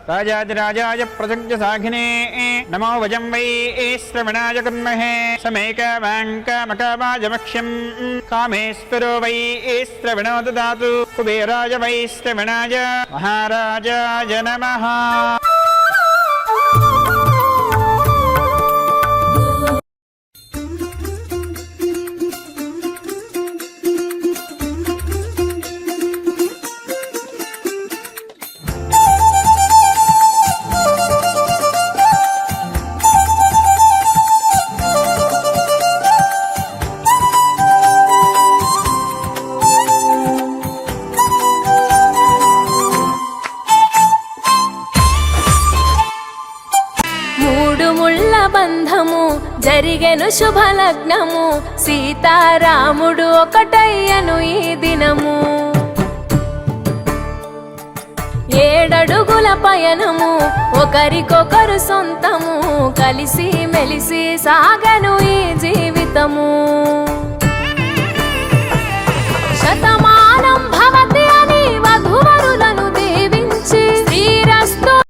राजाधिराजाय प्रसज्ञसाखिने नमो वजं वै श्रवणाय कुर्महे समेकवाङ्कामकावाजमक्ष्यं कामेश्वरो वै श्रवणो ददातु कुबेराय वै श्रवणाय महाराजाय नमः। బంధము జరిగెను శుభలగ్నము సీతారాముడు ఒకటయ్యను ఈ దినము 7 అడుగుల పయనము ఒకరికొకరు సొంతము కలిసి మెలిసి సాగను ఈ